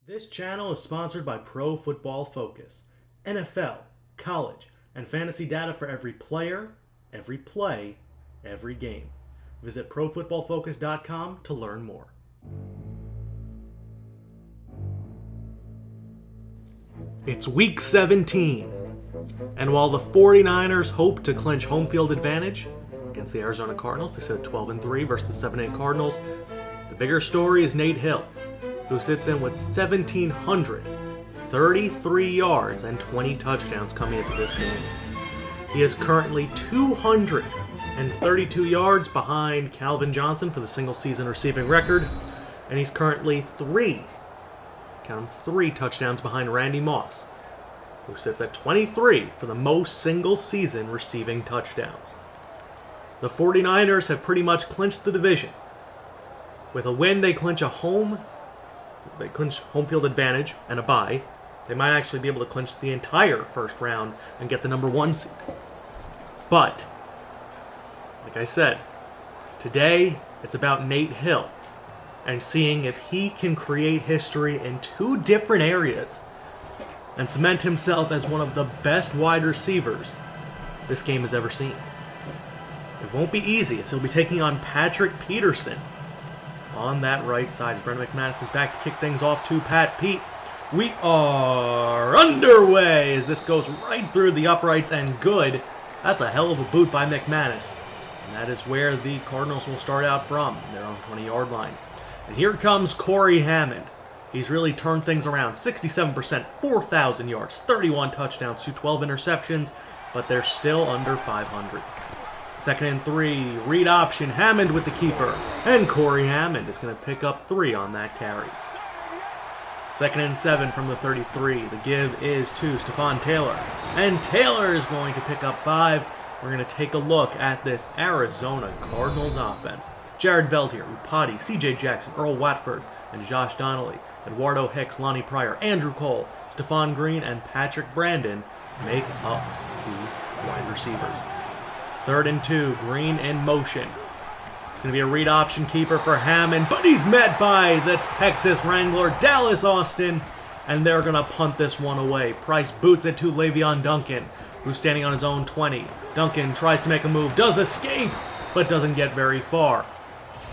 This channel is sponsored by Pro Football Focus. NFL, college, and fantasy data for every player, every play, every game. Visit ProFootballFocus.com to learn more. It's Week 17, and while the 49ers hope to clinch home field advantage against the Arizona Cardinals, they sit at 12-3 versus the 7-8 Cardinals, the bigger story is Nate Hill, who sits in with 1,733 yards and 20 touchdowns coming into this game. He is currently 232 yards behind Calvin Johnson for the single-season receiving record, and he's currently three touchdowns behind Randy Moss, who sits at 23 for the most single-season receiving touchdowns. The 49ers have pretty much clinched the division. With a win, they clinch home field advantage and a bye. They might actually be able to clinch the entire first round and get the number 1 seed. But, like I said, today it's about Nate Hill and seeing if he can create history in 2 different areas and cement himself as one of the best wide receivers this game has ever seen. It won't be easy, as he'll be taking on Patrick Peterson on that right side. Brendan McManus is back to kick things off to Pat Pete. We are underway as this goes right through the uprights and good. That's a hell of a boot by McManus. And that is where the Cardinals will start out from, their own 20-yard line. And here comes Corey Hammond. He's really turned things around. 67%, 4,000 yards, 31 touchdowns to 12 interceptions, but they're still under 500. 2nd and 3, read option, Hammond with the keeper, and Corey Hammond is going to pick up 3 on that carry. 2nd and 7 from the 33, the give is to Stepfan Taylor, and Taylor is going to pick up 5. We're going to take a look at this Arizona Cardinals offense. Jared Veltier, Upati, CJ Jackson, Earl Watford, and Josh Donnelly, Eduardo Hicks, Lonnie Pryor, Andrew Cole, Stephon Green, and Patrick Brandon make up the wide receivers. 3rd and 2, Green in motion. It's going to be a read option keeper for Hammond, but he's met by the Texas Wrangler, Dallas Austin, and they're going to punt this one away. Price boots it to Le'Veon Duncan, who's standing on his own 20. Duncan tries to make a move, does escape, but doesn't get very far.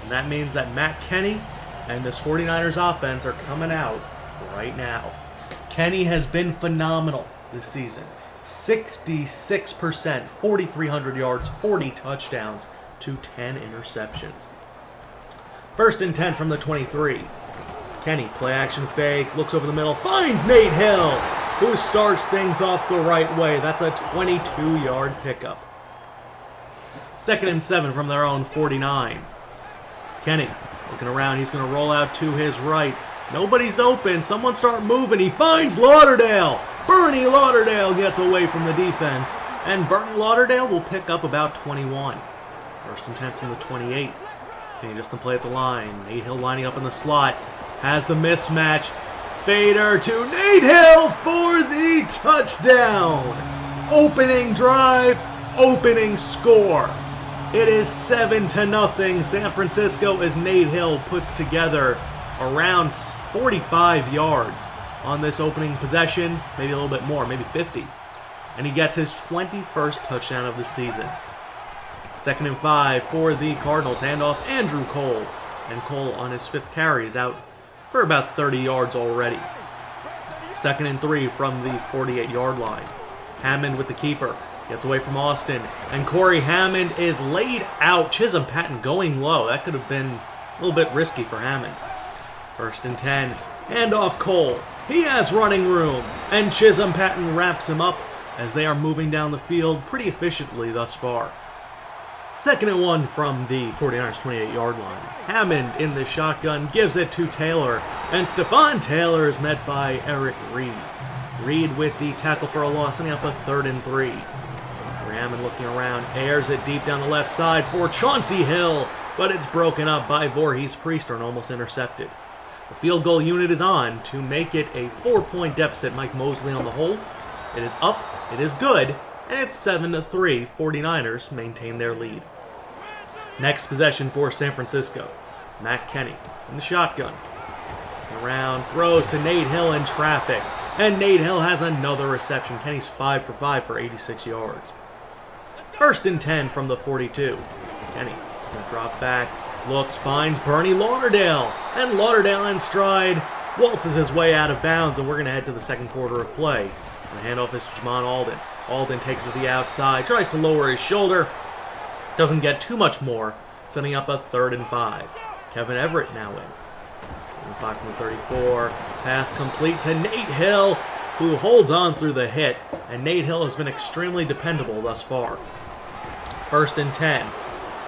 And that means that Mack Kenny and this 49ers offense are coming out right now. Kenny has been phenomenal this season. 66%, 4,300 yards, 40 touchdowns to 10 interceptions. 1st and 10 from the 23. Kenny, play action fake, looks over the middle, finds Nate Hill, who starts things off the right way. That's a 22-yard pickup. 2nd and 7 from their own 49. Kenny, looking around, he's going to roll out to his right. Nobody's open. Someone start moving. He finds Lauderdale. Bernie Lauderdale gets away from the defense, and Bernie Lauderdale will pick up about 21. 1st and 10 from the 28. Kenny just to play at the line. Nate Hill lining up in the slot. Has the mismatch. Fader to Nate Hill for the touchdown. Opening drive, opening score. It is 7-0 San Francisco as Nate Hill puts together around 45 yards on this opening possession, maybe a little bit more, maybe 50. And he gets his 21st touchdown of the season. 2nd and 5 for the Cardinals. Handoff Andrew Cole. And Cole on his 5th carry is out for about 30 yards already. 2nd and 3 from the 48-yard line. Hammond with the keeper. Gets away from Austin. And Corey Hammond is laid out. Chisom Patton going low. That could have been a little bit risky for Hammond. 1st and 10. Handoff Cole. He has running room. And Chisom Patton wraps him up as they are moving down the field pretty efficiently thus far. 2nd and 1 from the 49ers 28-yard line. Hammond in the shotgun gives it to Taylor. And Stepfan Taylor is met by Eric Reed. Reed with the tackle for a loss, ending up a 3rd and 3. Hammond looking around, airs it deep down the left side for Chauncey Hill, but it's broken up by Voorhees Priester and almost intercepted. The field goal unit is on to make it a 4-point deficit. Mike Mosley on the hold. It is up, it is good, and it's 7-3. 49ers maintain their lead. Next possession for San Francisco. Mack Kenny in the shotgun. Around, throws to Nate Hill in traffic. And Nate Hill has another reception. Kenny's 5 for 5 for 86 yards. 1st and 10 from the 42. Kenny is going to drop back. Looks, finds Bernie Lauderdale. And Lauderdale in stride waltzes his way out of bounds. And we're going to head to the second quarter of play. And the handoff is to Jamon Alden. Alden takes it to the outside. Tries to lower his shoulder. Doesn't get too much more. Setting up a 3rd and 5. Kevin Everett now in. 5 from the 34. Pass complete to Nate Hill, who holds on through the hit. And Nate Hill has been extremely dependable thus far. 1st and 10.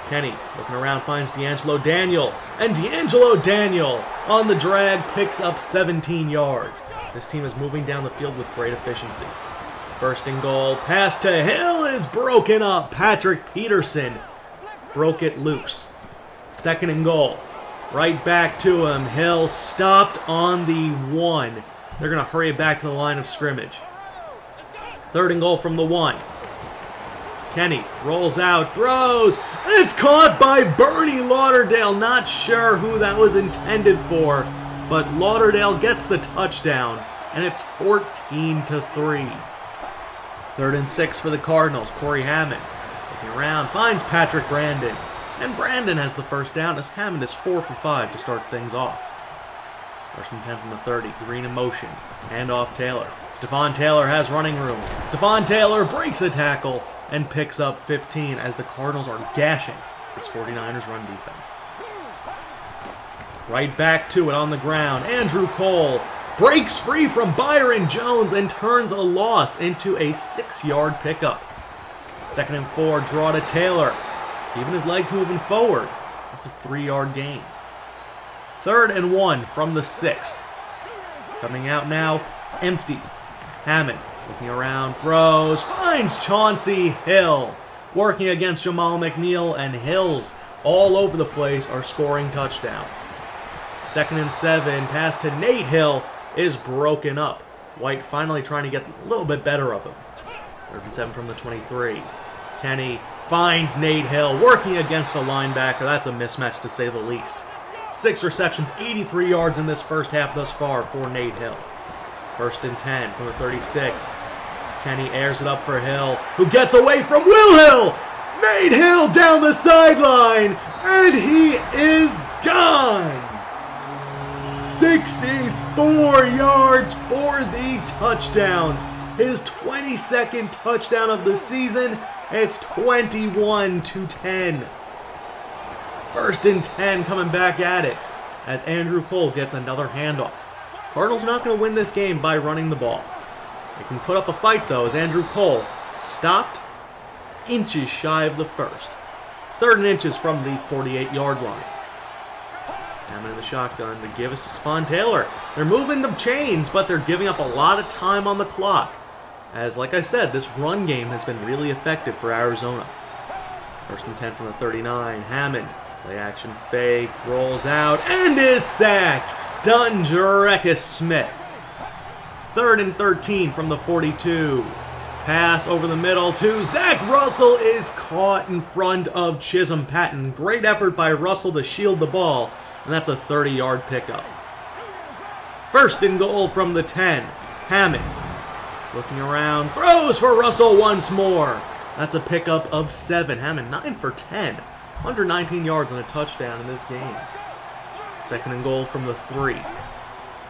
Kenny looking around, finds Deangelo Daniel. And Deangelo Daniel on the drag picks up 17 yards. This team is moving down the field with great efficiency. 1st and goal. Pass to Hill is broken up. Patrick Peterson broke it loose. 2nd and goal. Right back to him. Hill stopped on the 1. They're going to hurry it back to the line of scrimmage. 3rd and goal from the 1. Kenny rolls out, throws. It's caught by Bernie Lauderdale. Not sure who that was intended for, but Lauderdale gets the touchdown, and it's 14-3. 3rd and 6 for the Cardinals. Corey Hammond looking around, finds Patrick Brandon. And Brandon has the 1st down as Hammond is 4 for 5 to start things off. 1st and 10 from the 30. Green in motion. Hand off Taylor. Stephon Taylor has running room. Stephon Taylor breaks a tackle and picks up 15 as the Cardinals are gashing this 49ers run defense. Right back to it on the ground. Andrew Cole breaks free from Byron Jones and turns a loss into a 6-yard pickup. 2nd and 4. Draw to Taylor. Keeping his legs moving forward. That's a 3-yard gain. 3rd and 1 from the 6th. Coming out now, empty. Hammond looking around, throws, finds Chauncey Hill. Working against Jamal McNeil, and Hills all over the place are scoring touchdowns. 2nd and 7, pass to Nate Hill is broken up. White finally trying to get a little bit better of him. 3rd and 7 from the 23. Kenny finds Nate Hill, working against a linebacker. That's a mismatch to say the least. 6 receptions, 83 yards in this first half thus far for Nate Hill. 1st and 10 from the 36. Kenny airs it up for Hill, who gets away from Will Hill. Nate Hill down the sideline, and he is gone. 64 yards for the touchdown. His 22nd touchdown of the season. It's 21-10. 1st and 10 coming back at it as Andrew Cole gets another handoff. Cardinals not going to win this game by running the ball. They can put up a fight though as Andrew Cole stopped inches shy of the 1st. 3rd and inches from the 48-yard line. Hammond in the shotgun to give us Stephon Taylor. They're moving the chains, but they're giving up a lot of time on the clock. As, like I said, this run game has been really effective for Arizona. 1st and 10 from the 39. Hammond, play action fake, rolls out, and is sacked. Dundrecous Smith. 3rd and 13 from the 42. Pass over the middle to Zach Russell is caught in front of Chisom Patton. Great effort by Russell to shield the ball, and that's a 30-yard pickup. 1st and goal from the 10. Hammond. Looking around, throws for Russell once more. That's a pickup of 7. Hammond 9 for 10. 119 yards and a touchdown in this game. 2nd and goal from the 3.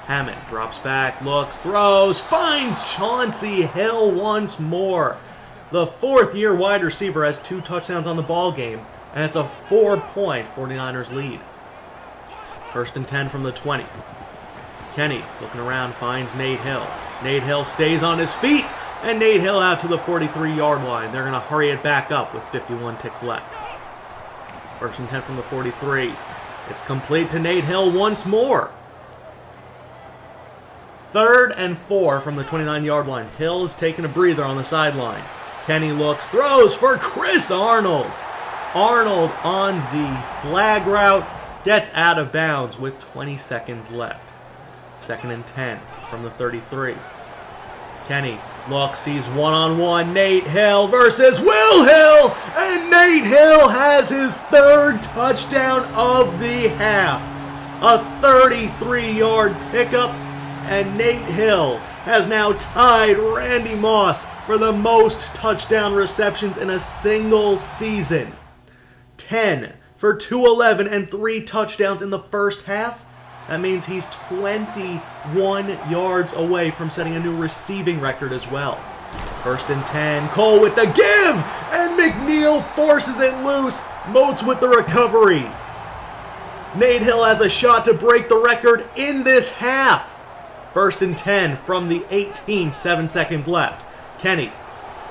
Hammond drops back, looks, throws, finds Chauncey Hill once more. The 4th-year wide receiver has 2 touchdowns on the ball game, and it's a 4-point 49ers lead. 1st and 10 from the 20. Kenny looking around, finds Nate Hill. Nate Hill stays on his feet, and Nate Hill out to the 43-yard line. They're going to hurry it back up with 51 ticks left. 1st and 10 from the 43. It's complete to Nate Hill once more. 3rd and 4 from the 29-yard line. Hill is taking a breather on the sideline. Kenny looks, throws for Chris Arnold. Arnold on the flag route gets out of bounds with 20 seconds left. 2nd and 10 from the 33. Kenny looks, sees one-on-one Nate Hill versus Will Hill, and Nate Hill has his 3rd touchdown of the half. a 33-yard pickup, and Nate Hill has now tied Randy Moss for the most touchdown receptions in a single season. 10 for 211 and 3 touchdowns in the first half. That means he's 21 yards away from setting a new receiving record as well. 1st and 10, Cole with the give, and McNeil forces it loose. Motes with the recovery. Nate Hill has a shot to break the record in this half. 1st and 10 from the 18, 7 seconds left. Kenny,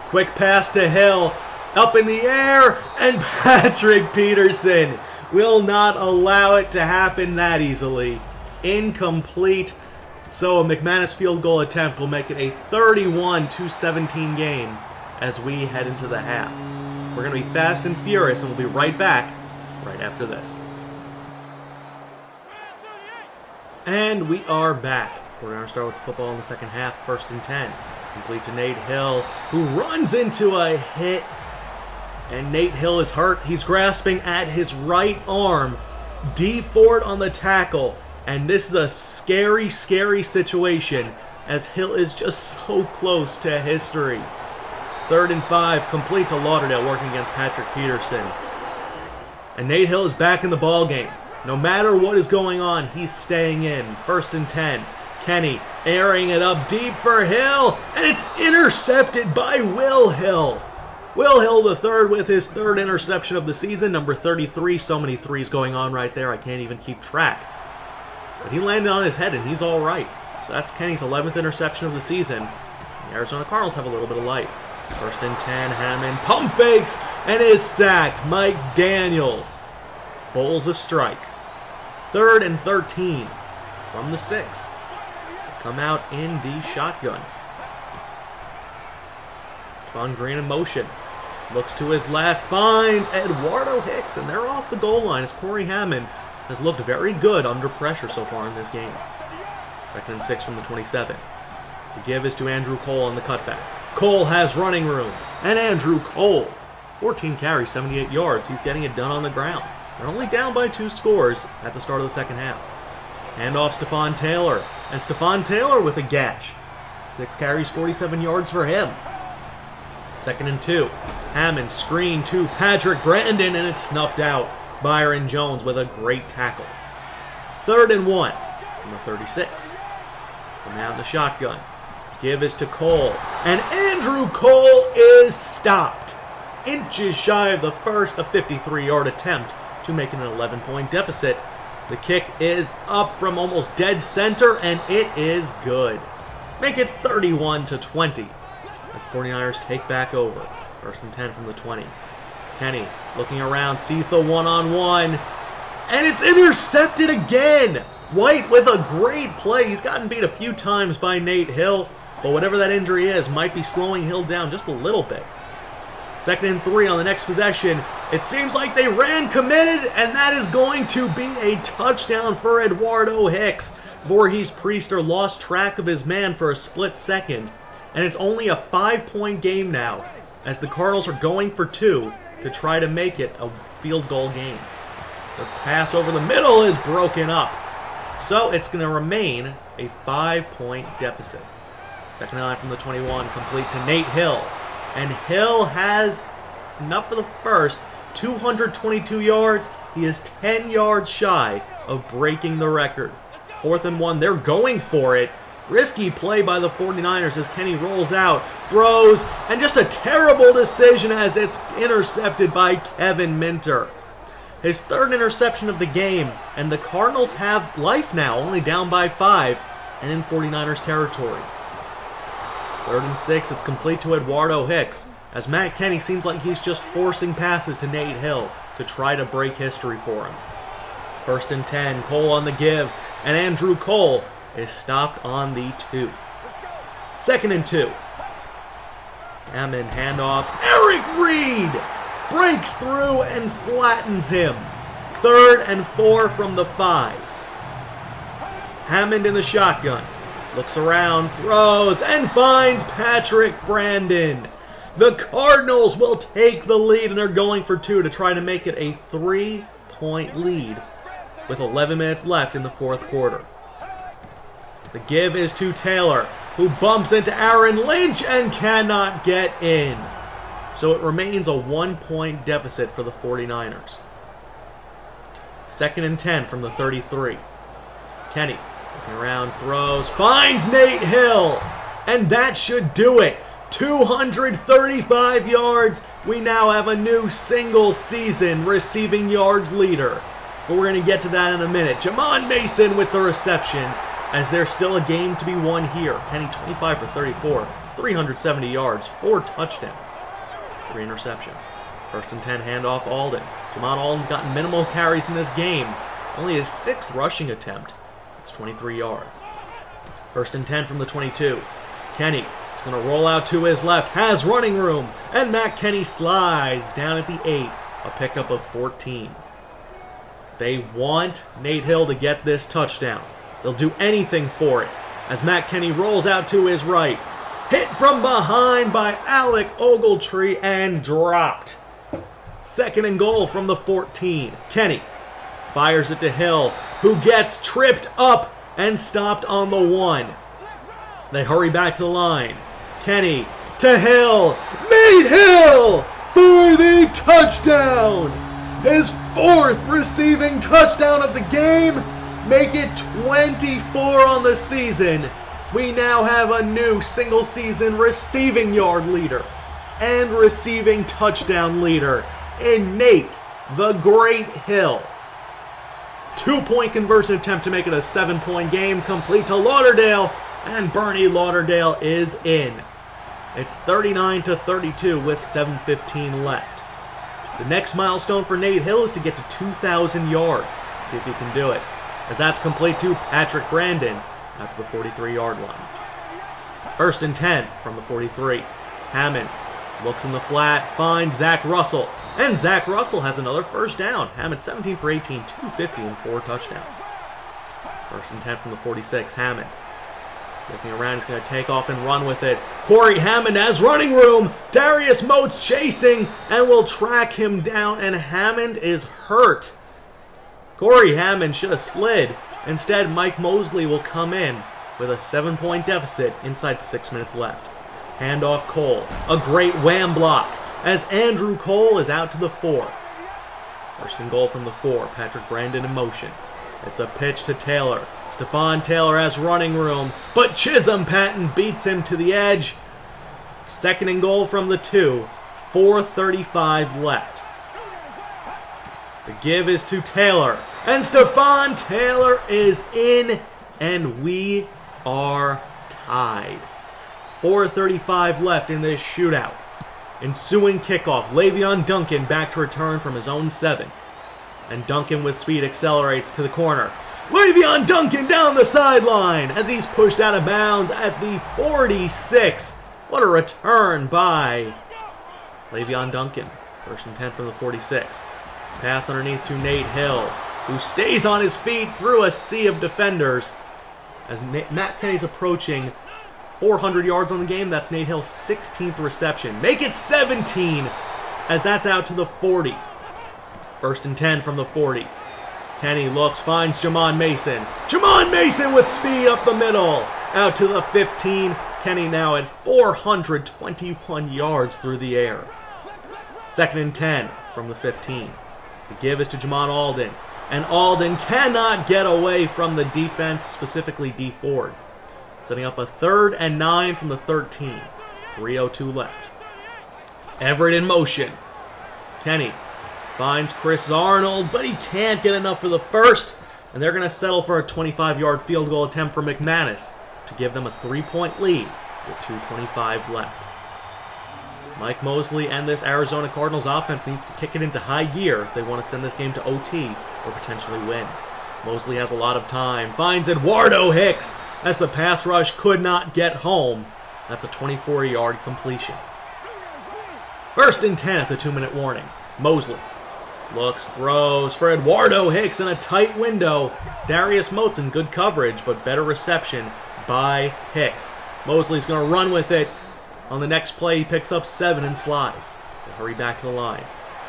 quick pass to Hill, up in the air, and Patrick Peterson will not allow it to happen that easily. Incomplete. So a McManus field goal attempt will make it a 31-17 game as we head into the half. We're going to be fast and furious, and we'll be right back right after this. And we are back. We're going to start with the football in the second half. 1st and 10. Complete to Nate Hill, who runs into a hit. And Nate Hill is hurt. He's grasping at his right arm. D Ford on the tackle. And this is a scary, scary situation as Hill is just so close to history. 3rd and 5, complete to Lauderdale, working against Patrick Peterson. And Nate Hill is back in the ball game. No matter what is going on, he's staying in. 1st and 10, Kenny airing it up deep for Hill, and it's intercepted by Will Hill. Will Hill III with his 3rd interception of the season, number 33. So many threes going on right there, I can't even keep track. But he landed on his head, and he's all right. So that's Kenny's 11th interception of the season. The Arizona Cardinals have a little bit of life. 1st and 10, Hammond pump fakes and is sacked. Mike Daniels bowls a strike. 3rd and 13 from the 6. Come out in the shotgun. Von Green in motion. Looks to his left, finds Eduardo Hicks, and they're off the goal line as Corey Hammond has looked very good under pressure so far in this game. 2nd and 6 from the 27. The give is to Andrew Cole on the cutback. Cole has running room, and Andrew Cole, 14 carries, 78 yards. He's getting it done on the ground. They're only down by 2 scores at the start of the second half. Hand off Stephon Taylor, and Stephon Taylor with a gash. 6 carries, 47 yards for him. 2nd and 2. Hammond screen to Patrick Brandon, and it's snuffed out. Byron Jones with a great tackle. 3rd and 1 from the 36. Coming out in the shotgun. Give is to Cole, and Andrew Cole is stopped. Inches shy of the first, a 53-yard attempt to make it an 11-point deficit. The kick is up from almost dead center, and it is good. Make it 31-20 as the 49ers take back over. 1st and 10 from the 20. Kenny looking around, sees the one-on-one, and it's intercepted again. White with a great play. He's gotten beat a few times by Nate Hill, but whatever that injury is might be slowing Hill down just a little bit. 2nd and 3 on the next possession. It seems like they ran committed, and that is going to be a touchdown for Eduardo Hicks. Voorhees Priester lost track of his man for a split second, and it's only a 5-point game now as the Cardinals are going for 2 to try to make it a field goal game. The pass over the middle is broken up, so it's going to remain a 5-point deficit. 2nd and 9 from the 21, complete to Nate Hill. And Hill has enough for the first, 222 yards. He is 10 yards shy of breaking the record. 4th and 1, they're going for it. Risky play by the 49ers as Kenny rolls out, throws, and just a terrible decision as it's intercepted by Kevin Minter. His 3rd interception of the game, and the Cardinals have life now, only down by 5, and in 49ers territory. 3rd and 6, it's complete to Eduardo Hicks, as Mack Kenny seems like he's just forcing passes to Nate Hill to try to break history for him. 1st and 10, Cole on the give, and Andrew Cole is stopped on the 2. 2nd and 2. Hammond handoff. Eric Reed breaks through and flattens him. 3rd and 4 from the 5. Hammond in the shotgun. Looks around, throws, and finds Patrick Brandon. The Cardinals will take the lead, and they're going for 2 to try to make it a 3-point lead with 11 minutes left in the fourth quarter. The give is to Taylor, who bumps into Aaron Lynch and cannot get in. So it remains a 1-point deficit for the 49ers. 2nd and 10 from the 33. Kenny looking around, throws, finds Nate Hill, and that should do it. 235 yards. We now have a new single-season receiving yards leader. But we're going to get to that in a minute. Jamon Mason with the reception, as there's still a game to be won here. Kenny 25 for 34, 370 yards, 4 touchdowns, 3 interceptions. 1st and 10, handoff Alden. Jamon Alden's gotten minimal carries in this game. Only his 6th rushing attempt. It's 23 yards. 1st and 10 from the 22. Kenny is going to roll out to his left, has running room, and Mack Kenny slides down at the 8, a pickup of 14. They want Nate Hill to get this touchdown. They'll do anything for it, as Mack Kenny rolls out to his right. Hit from behind by Alec Ogletree and dropped. 2nd and goal from the 14. Kenny fires it to Hill, who gets tripped up and stopped on the 1. They hurry back to the line. Kenny to Hill. Nate Hill for the touchdown! His 4th receiving touchdown of the game. Make it 24 on the season. We now have a new single-season receiving yard leader and receiving touchdown leader in Nate the Great Hill. 2-point conversion attempt to make it a 7-point game, complete to Lauderdale, and Bernie Lauderdale is in. It's 39-32 with 7:15 left. The next milestone for Nate Hill is to get to 2,000 yards. Let's see if he can do it, as that's complete to Patrick Brandon out to the 43-yard line. 1st and 10 from the 43. Hammond looks in the flat, finds Zach Russell, and Zach Russell has another first down. Hammond 17 for 18, 250 and 4 touchdowns. 1st and 10 from the 46. Hammond looking around, he's going to take off and run with it. Corey Hammond has running room. Darius Moats chasing and will track him down, and Hammond is hurt. Corey Hammond should have slid. Instead, Mike Mosley will come in with a 7-point deficit inside 6 minutes left. Handoff Cole. A great wham block as Andrew Cole is out to the 4. 1st and goal from the 4. Patrick Brandon in motion. It's a pitch to Taylor. Stephon Taylor has running room, but Chisom Patton beats him to the edge. 2nd and goal from the 2. 4:35 left. The give is to Taylor, and Stephon Taylor is in, and we are tied. 4:35 left in this shootout. Ensuing kickoff, Le'Veon Duncan back to return from his own 7. And Duncan with speed accelerates to the corner. Le'Veon Duncan down the sideline as he's pushed out of bounds at the 46. What a return by Le'Veon Duncan. 1st and 10 from the 46. Pass underneath to Nate Hill, who stays on his feet through a sea of defenders. As Mack Kenny's approaching 400 yards on the game, that's Nate Hill's 16th reception. Make it 17, as that's out to the 40. 1st and 10 from the 40. Kenny looks, finds Jamon Mason. Jamon Mason with speed up the middle. Out to the 15. Kenny now at 421 yards through the air. 2nd and 10 from the 15. The give is to Jamon Alden. And Alden cannot get away from the defense, specifically D Ford. Setting up a 3rd and 9 from the 13. 3:02 left. Everett in motion. Kenny finds Chris Arnold, but he can't get enough for the first. And they're going to settle for a 25-yard field goal attempt from McManus to give them a 3-point lead with 2:25 left. Mike Mosley and this Arizona Cardinals offense need to kick it into high gear if they want to send this game to OT or potentially win. Mosley has a lot of time, finds Eduardo Hicks as the pass rush could not get home. That's a 24-yard completion. 1st and 10 at the 2-minute warning. Mosley looks, throws for Eduardo Hicks in a tight window. Darius Moats in good coverage, but better reception by Hicks. Mosley's going to run with it. On the next play, he picks up 7 and slides. They hurry back to the line.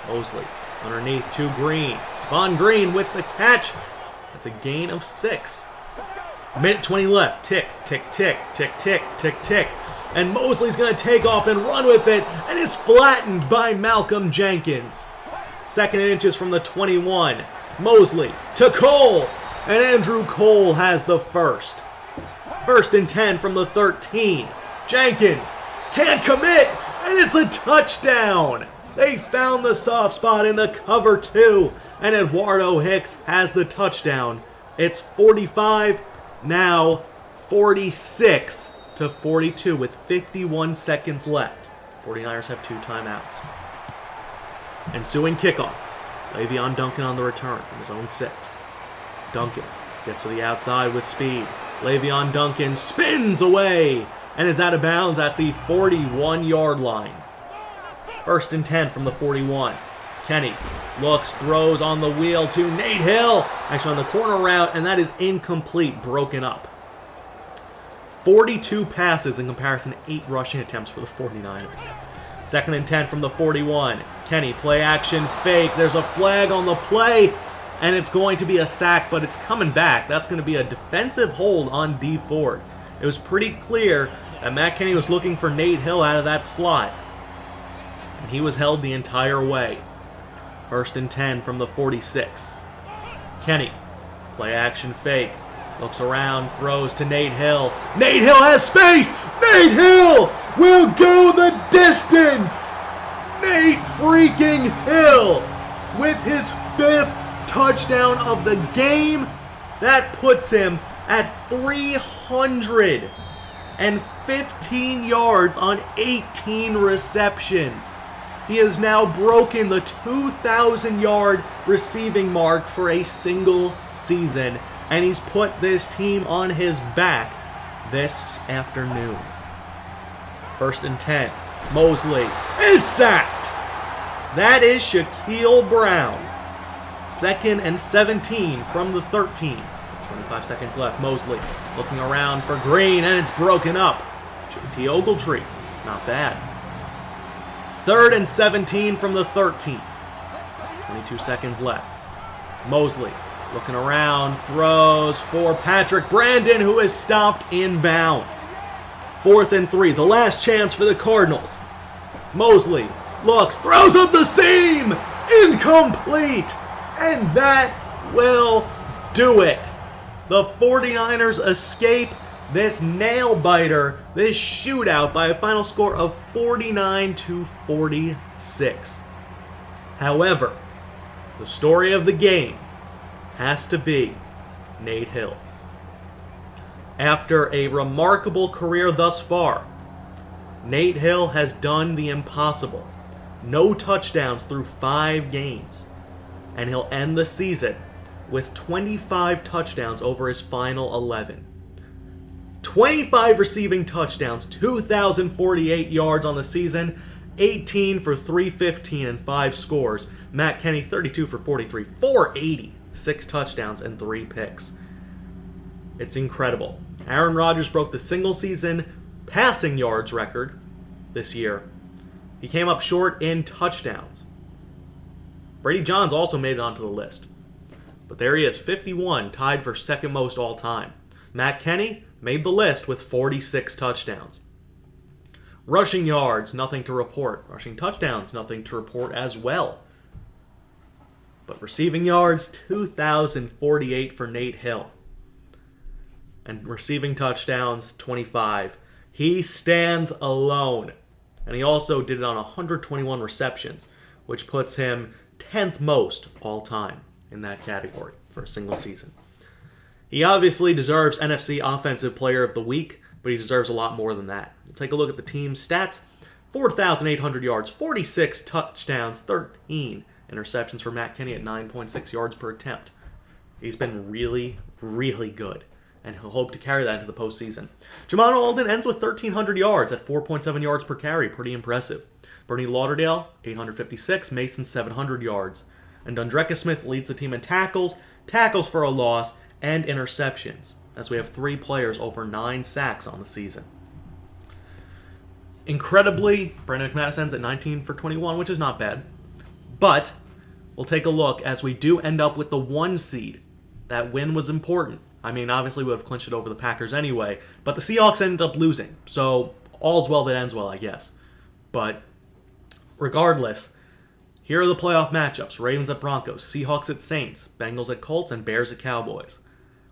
Mosley underneath to Green. Stephon Green with the catch, That's a gain of 6. Minute 20 left. Tick, tick, tick, tick, tick, tick, tick. And Mosley's going to take off and run with it, and is flattened by Malcolm Jenkins. 2nd and inches from the 21. Mosley to Cole, and Andrew Cole has the first. 1st and 10 from the 13. Jenkins can't commit, and it's a touchdown. They found the soft spot in the cover 2, and Eduardo Hicks has the touchdown. It's 45, now 46-42 with 51 seconds left. 49ers have 2 timeouts. Ensuing kickoff. Le'Veon Duncan on the return from his own 6. Duncan gets to the outside with speed. Le'Veon Duncan spins away and is out of bounds at the 41-yard line. 1st and 10 from the 41. Kenny looks, throws on the wheel to Nate Hill. Actually on the corner route, and that is incomplete, broken up. 42 passes in comparison to 8 rushing attempts for the 49ers. 2nd and 10 from the 41. Kenny, play action, fake. There's a flag on the play, and it's going to be a sack, but it's coming back. That's going to be a defensive hold on D Ford. It was pretty clear that Mack Kenny was looking for Nate Hill out of that slot, and he was held the entire way. 1st and 10 from the 46. Kenny, play action, fake. Looks around, throws to Nate Hill. Nate Hill has space! Nate Hill will go the distance! Nate freaking Hill with his 5th touchdown of the game. That puts him at 315 yards on 18 receptions. He has now broken the 2,000-yard receiving mark for a single season, and he's put this team on his back this afternoon. 1st and 10. Mosley is sacked. That is Shakeel Brown. 2nd and 17 from the 13. 25 seconds left. Mosley looking around for Green, and it's broken up. JT Ogletree, not bad. 3rd and 17 from the 13. 22 seconds left. Mosley looking around, throws for Patrick Brandon, who is stopped in bounds. 4th and 3, the last chance for the Cardinals. Mosley looks, throws up the seam, incomplete, and that will do it. The 49ers escape this nail-biter, this shootout by a final score of 49-46. However, the story of the game has to be Nate Hill. After a remarkable career thus far, Nate Hill has done the impossible. No touchdowns through 5 games. And he'll end the season with 25 touchdowns over his final 11. 25 receiving touchdowns, 2,048 yards on the season, 18 for 315 and 5 scores. Mack Kenny, 32 for 43, 480, 6 touchdowns and 3 picks. It's incredible. Aaron Rodgers broke the single-season passing yards record this year. He came up short in touchdowns. Brady Johns also made it onto the list. But there he is, 51, tied for second most all-time. Mack Kenny made the list with 46 touchdowns. Rushing yards, nothing to report. Rushing touchdowns, nothing to report as well. But receiving yards, 2,048 for Nate Hill. And receiving touchdowns, 25. He stands alone. And he also did it on 121 receptions, which puts him 10th most all time in that category for a single season. He obviously deserves NFC Offensive Player of the Week, but he deserves a lot more than that. We'll take a look at the team's stats. 4,800 yards, 46 touchdowns, 13 interceptions for Mack Kenny at 9.6 yards per attempt. He's been really, really good, and he'll hope to carry that into the postseason. Jamal Alden ends with 1,300 yards at 4.7 yards per carry. Pretty impressive. Bernie Lauderdale, 856. Mason, 700 yards. And Dundrecous Smith leads the team in tackles, tackles for a loss, and interceptions, as we have 3 players over 9 sacks on the season. Incredibly, Brandon McManus ends at 19 for 21, which is not bad. But we'll take a look as we do end up with the 1 seed That win was important. I mean, obviously we would have clinched it over the Packers anyway, but the Seahawks ended up losing. So all's well that ends well, I guess. But regardless, here are the playoff matchups. Ravens at Broncos, Seahawks at Saints, Bengals at Colts, and Bears at Cowboys.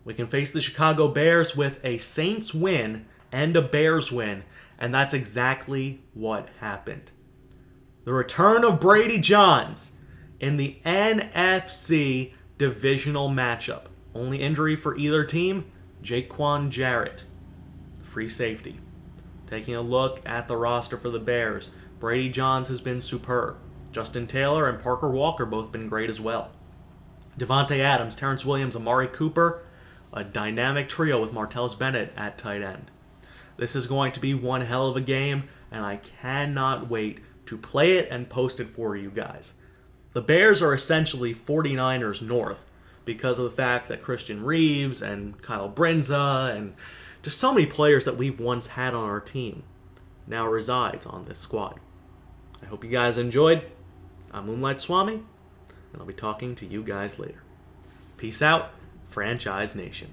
We can face the Chicago Bears with a Saints win and a Bears win, and that's exactly what happened. The return of Brady Johns in the NFC divisional matchup. Only injury for either team, Jaquan Jarrett, free safety. Taking a look at the roster for the Bears, Brady Johns has been superb. Justin Taylor and Parker Walker both been great as well. Devontae Adams, Terrence Williams, Amari Cooper, a dynamic trio with Martellus Bennett at tight end. This is going to be one hell of a game, and I cannot wait to play it and post it for you guys. The Bears are essentially 49ers North because of the fact that Christian Reeves and Kyle Brinza and just so many players that we've once had on our team now resides on this squad. I hope you guys enjoyed. I'm Moonlight Swami, and I'll be talking to you guys later. Peace out, Franchise Nation.